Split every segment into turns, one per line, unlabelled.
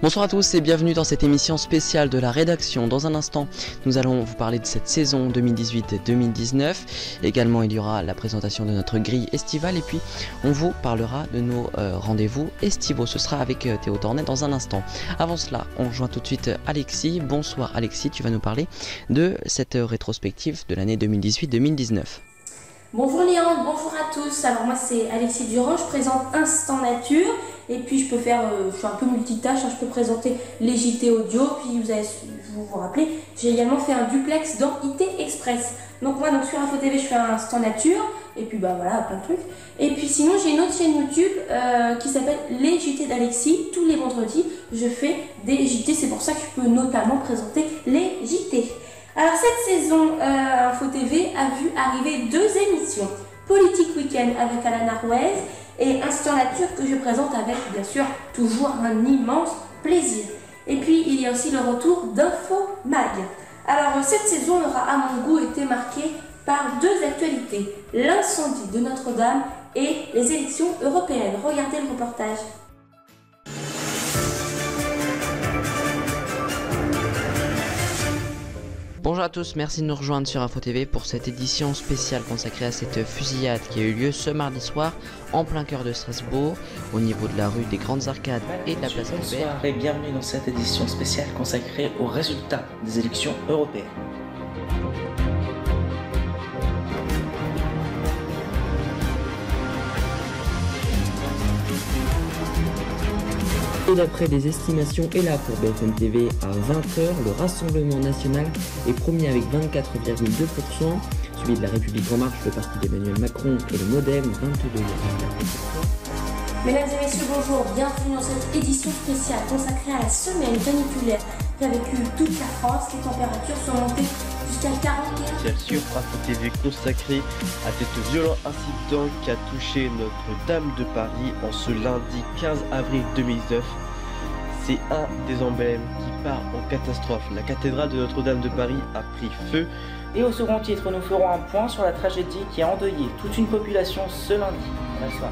Bonsoir à tous et bienvenue dans cette émission spéciale de la rédaction. Dans un instant, nous allons vous parler de cette saison 2018-2019. Également, il y aura la présentation de notre grille estivale et puis on vous parlera de nos rendez-vous estivaux. Ce sera avec Théo Tornet dans un instant. Avant cela, on rejoint tout de suite Alexis. Bonsoir Alexis, tu vas nous parler de cette rétrospective de l'année 2018-2019.
Bonjour Léandre, bonjour à tous. Alors moi c'est Alexis Durand, je présente Instant Nature et puis je suis un peu multitâche, je peux présenter les JT audio, puis vous vous rappelez, j'ai également fait un duplex dans IT Express. Donc moi sur Info TV je fais un Instant Nature et puis voilà plein de trucs. Et puis sinon j'ai une autre chaîne YouTube qui s'appelle Les JT d'Alexis. Tous les vendredis je fais des JT, c'est pour ça que je peux notamment présenter les JT. Alors cette saison, Info TV a vu arriver deux émissions. Politique Week-end avec Alan Arwez et Instant Nature que je présente avec bien sûr toujours un immense plaisir. Et puis il y a aussi le retour d'Info Mag. Alors cette saison aura à mon goût été marquée par deux actualités. L'incendie de Notre-Dame et les élections européennes. Regardez le reportage.
Bonjour à tous, merci de nous rejoindre sur Info TV pour cette édition spéciale consacrée à cette fusillade qui a eu lieu ce mardi soir en plein cœur de Strasbourg, au niveau de la rue des Grandes Arcades et de la place Albert.
Bonsoir et bienvenue dans cette édition spéciale consacrée aux résultats des élections européennes.
Et d'après des estimations et là pour BFM TV à 20h, le Rassemblement National est premier avec 24,2%, suivi de la République En Marche, le parti d'Emmanuel Macron et le Modem 22,4%.
Mesdames et messieurs, bonjour, bienvenue dans cette édition spéciale consacrée à la semaine caniculaire qui a vécu toute la France. Les températures sont montées jusqu'à 41.
Sur Info TV consacrée à cet violent incident qui a touché Notre-Dame de Paris en ce lundi 15 avril 2019. C'est un des emblèmes qui part en catastrophe. La cathédrale de Notre-Dame de Paris a pris feu.
Et au second titre, nous ferons un point sur la tragédie qui a endeuillé toute une population ce lundi. Bonsoir.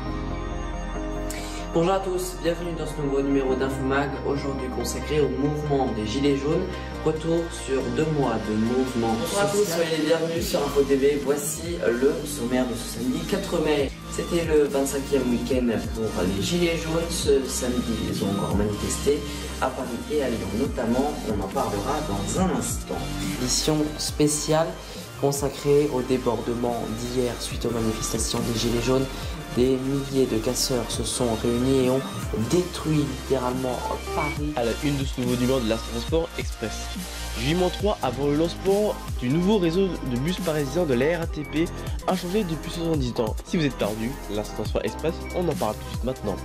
Bonjour à tous, bienvenue dans ce nouveau numéro d'Infomag, aujourd'hui consacré au mouvement des Gilets jaunes. Retour sur 2 mois de mouvement. Bonjour à tous, soyez les bienvenus sur Info TV. Voici le sommaire de ce samedi 4 mai. C'était le 25e week-end pour les Gilets jaunes. Ce samedi, ils ont encore manifesté à Paris et à Lyon notamment. On en parlera dans un instant. Édition spéciale consacrée au débordement d'hier suite aux manifestations des Gilets jaunes. Des milliers de casseurs se sont réunis et ont détruit littéralement Paris.
À la une de ce nouveau numéro de l'Instant Transport Express. J-3 avant le lancement du nouveau réseau de bus parisiens de la RATP, inchangé depuis 70 ans. Si vous êtes perdu, l'Instant Transport Express, on en parle tout de suite maintenant.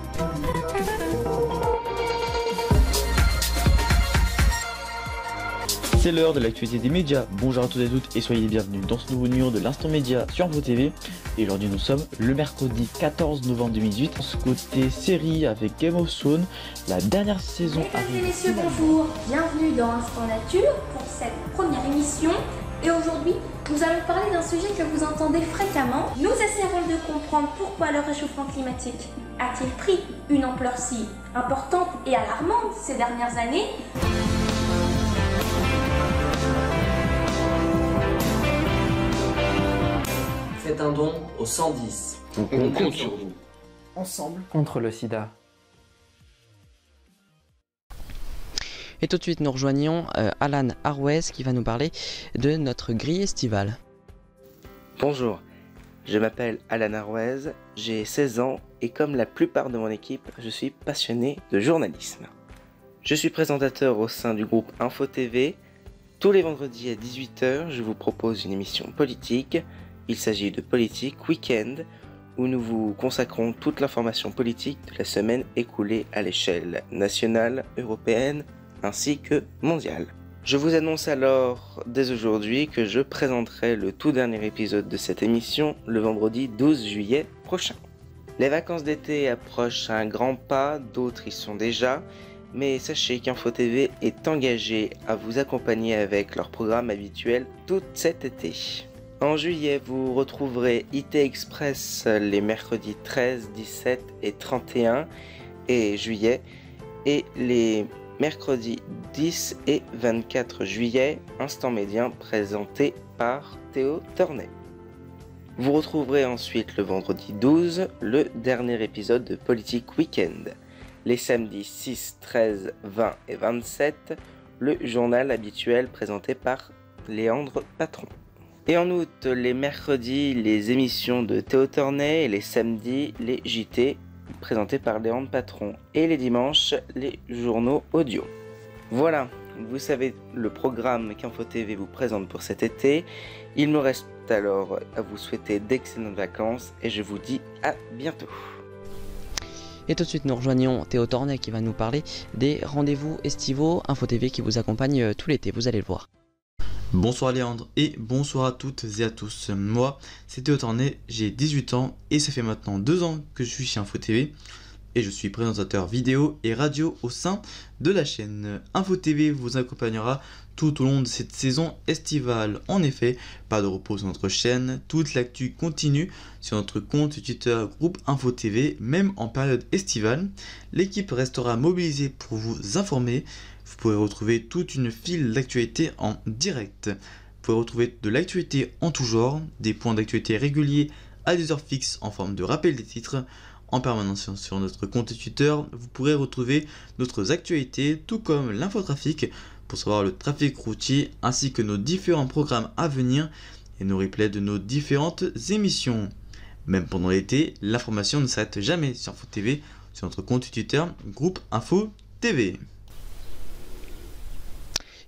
C'est l'heure de l'actualité des médias. Bonjour à tous et à toutes et soyez les bienvenus dans ce nouveau numéro de l'Instant Média sur Info TV. Et aujourd'hui nous sommes le mercredi 14 novembre 2018. Ce côté série avec Game of Thrones, la dernière saison arrive.
Mesdames et messieurs, bonjour, bienvenue dans Instant Nature pour cette première émission. Et aujourd'hui, nous allons parler d'un sujet que vous entendez fréquemment. Nous essaierons de comprendre pourquoi le réchauffement climatique a-t-il pris une ampleur si importante et alarmante ces dernières années.
Faites un don au 110. On compte sur vous.
Ensemble contre le sida.
Et tout de suite, nous rejoignons Alan Arwez qui va nous parler de notre grille estivale.
Bonjour, je m'appelle Alan Arwez, j'ai 16 ans et comme la plupart de mon équipe, je suis passionné de journalisme. Je suis présentateur au sein du groupe Info TV. Tous les vendredis à 18 h, je vous propose une émission politique. Il s'agit de Politique Week-end, où nous vous consacrons toute l'information politique de la semaine écoulée à l'échelle nationale, européenne, ainsi que mondiale. Je vous annonce alors dès aujourd'hui que je présenterai le tout dernier épisode de cette émission le vendredi 12 juillet prochain. Les vacances d'été approchent à un grand pas, d'autres y sont déjà, mais sachez qu'Info TV est engagé à vous accompagner avec leur programme habituel tout cet été. En juillet, vous retrouverez IT Express les mercredis 13, 17 et 31 et juillet et les mercredi 10 et 24 juillet, Instant Médien présenté par Théo Tornet. Vous retrouverez ensuite le vendredi 12 le dernier épisode de Politique Week-end. Les samedis 6, 13, 20 et 27, le journal habituel présenté par Léandre Patron. Et en août, les mercredis, les émissions de Théo Tornet et les samedis, les JT présentés par Léandre Patron. Et les dimanches, les journaux audio. Voilà, vous savez le programme qu'Info TV vous présente pour cet été. Il me reste alors à vous souhaiter d'excellentes vacances et je vous dis à bientôt.
Et tout de suite nous rejoignons Théo Tornet qui va nous parler des rendez-vous estivaux Info TV qui vous accompagnent tout l'été, vous allez le voir.
Bonsoir Léandre et bonsoir à toutes et à tous. Moi c'est Théo Tornet, j'ai 18 ans et ça fait maintenant 2 ans que je suis chez Info TV et je suis présentateur vidéo et radio au sein de la chaîne. Info TV vous accompagnera tout au long de cette saison estivale. En effet, pas de repos sur notre chaîne, toute l'actu continue sur notre compte Twitter groupe Info TV, même en période estivale. L'équipe restera mobilisée pour vous informer. Vous pourrez retrouver toute une file d'actualités en direct. Vous pouvez retrouver de l'actualité en tout genre, des points d'actualité réguliers à des heures fixes en forme de rappel des titres. En permanence sur notre compte Twitter, vous pourrez retrouver d'autres actualités, tout comme l'infotrafic, pour savoir le trafic routier, ainsi que nos différents programmes à venir et nos replays de nos différentes émissions. Même pendant l'été, l'information ne s'arrête jamais sur Info TV, sur notre compte Twitter, groupe Info TV.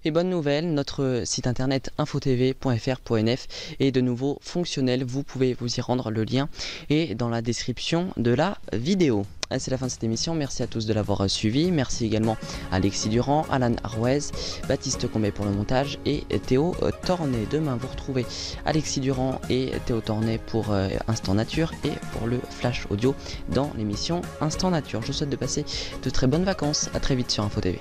Et bonne nouvelle, notre site internet infotv.fr.nf est de nouveau fonctionnel. Vous pouvez vous y rendre, le lien est dans la description de la vidéo. C'est la fin de cette émission, merci à tous de l'avoir suivi. Merci également à Alexis Durand, Alan Arrouez, Baptiste Combet pour le montage et Théo Tornet. Demain vous retrouvez Alexis Durand et Théo Tornet pour Instant Nature et pour le Flash Audio dans l'émission Instant Nature. Je vous souhaite de passer de très bonnes vacances, à très vite sur Info TV.